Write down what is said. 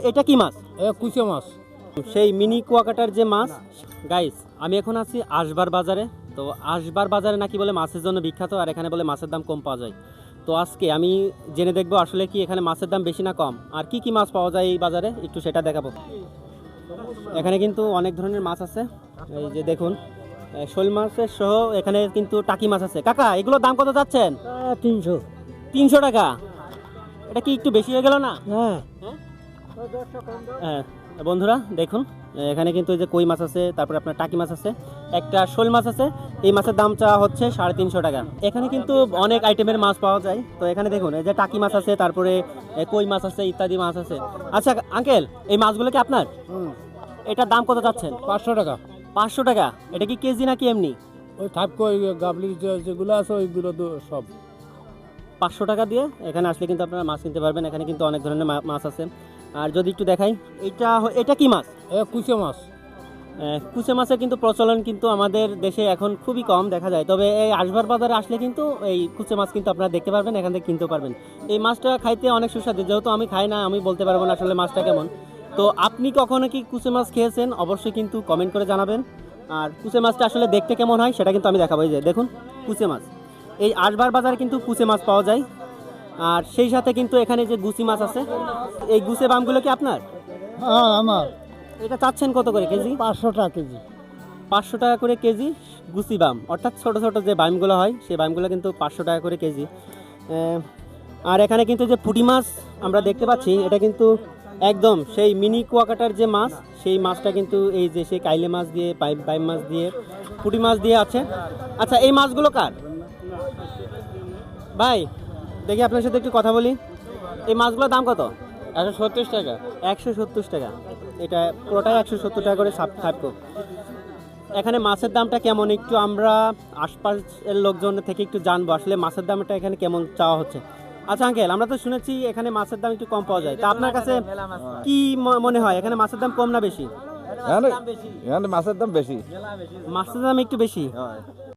এটা কি মাছ? কুচে মাছ। সেই মিনি কুয়াকাটার যে মাছ। গাইস, আমি এখন আছি আশবার বাজারে। তো আশবার বাজারে নাকি বলে মাছের জন্য বিখ্যাত, আর এখানে বলে মাছের দাম কম পাওয়া যায়। তো আজকে আমি জেনে দেখবো আসলে কি এখানে মাছের দাম বেশি না কম, আর কি কি মাছ পাওয়া যায় এই বাজারে, একটু সেটা দেখাবো। এখানে কিন্তু অনেক ধরনের মাছ আছে, এই যে দেখুন শোল মাছের সহ এখানে কিন্তু টাকি মাছ আছে। কাকা, এগুলোর দাম কত যাচ্ছেন? 300। 300 টাকা? এটা কি একটু বেশি হয়ে গেল না? হ্যাঁ। হ্যাঁ বন্ধুরা দেখুন, এখানে কিন্তু এই যে কই মাছ আছে, তারপরে আপনার টাকি মাছ আছে, একটা শোল মাছ আছে। এই মাছের দাম চাওয়া হচ্ছে 350 টাকা। এখানে কিন্তু অনেক আইটেমের মাছ পাওয়া যায়। তো এখানে দেখুন এই যে টাকি মাছ আছে, তারপরে কই মাছ আছে, ইত্যাদি মাছ আছে। আচ্ছা আঙ্কেল, এই মাছগুলো কি আপনার? এটার দাম কত চাচ্ছেন? 500 টাকা। 500 টাকা? এটা কি কেজি নাকি এমনি? ওই থাপকো ওই গাবলির যেগুলো আছে ওইগুলো তো সব 500 টাকা দিয়ে এখানে আসলে কিন্তু আপনারা মাছ কিনতে পারবেন। এখানে কিন্তু অনেক ধরনের মাছ আছে। আর যদি একটু দেখাই, এটা কি মাছ? কুচে মাছ। কুচে মাছের কিন্তু প্রচলন কিন্তু আমাদের দেশে এখন খুবই কম দেখা যায়। তবে এই আশবার বাজারে আসলে কিন্তু এই কুচে মাছ কিন্তু আপনারা দেখতে পারবেন, এখান থেকে কিনতে পারবেন। এই মাছটা খাইতে অনেক সুস্বাদু, যেহেতু আমি খাই না, আমি বলতে পারবো না আসলে মাছটা কেমন। তো আপনি কখনো কি কুচে মাছ খেয়েছেন? অবশ্যই কিন্তু কমেন্ট করে জানাবেন। আর কুচে মাছটা আসলে দেখতে কেমন হয় সেটা কিন্তু আমি দেখাবো। এই যে দেখুন কুচে মাছ, এই আশবার বাজারে কিন্তু কুচে মাছ পাওয়া যায়। আর সেই সাথে কিন্তু এখানে যে গুচি মাছ আছে, এই গুছে বামগুলো কি আপনার? হ্যাঁ আমার। এটা চাচ্ছেন কত করে কেজি? 500 টাকা কেজি। 500 টাকা করে কেজি গুচি বাম, অর্থাৎ ছোট ছোট যে বামগুলো হয় সেই বামগুলো কিন্তু 500 টাকা করে কেজি। আর এখানে কিন্তু যে পুঁটি মাছ আমরা দেখতে পাচ্ছি, এটা কিন্তু একদম সেই মিনি কুয়াকাটার যে মাছ, সেই মাছটা কিন্তু এই যে সেই কাইলে মাছ দিয়ে, বাইম মাছ দিয়ে, পুঁটি মাছ দিয়ে আছে। আচ্ছা, এই মাছগুলো কার ভাই? দেখি আপনার সাথে একটু কথা বলি। এই মাছগুলোর দাম কত? 170 টাকা। 170 টাকা। এটা পুরোটাই 170 টাকা করে থাকবো। এখানে মাছের দামটা কেমন একটু আমরা আশপাশের লোকজন থেকে একটু জানবো, আসলে মাছের দামটা এখানে কেমন চাওয়া হচ্ছে। আচ্ছা আঙ্কেল, আমরা তো শুনেছি এখানে মাছের দাম একটু কম পাওয়া যায়, তা আপনার কাছে কি মনে হয় এখানে মাছের দাম কম না বেশি? এখানে মাছের দাম বেশি। মাছের দাম একটু বেশি।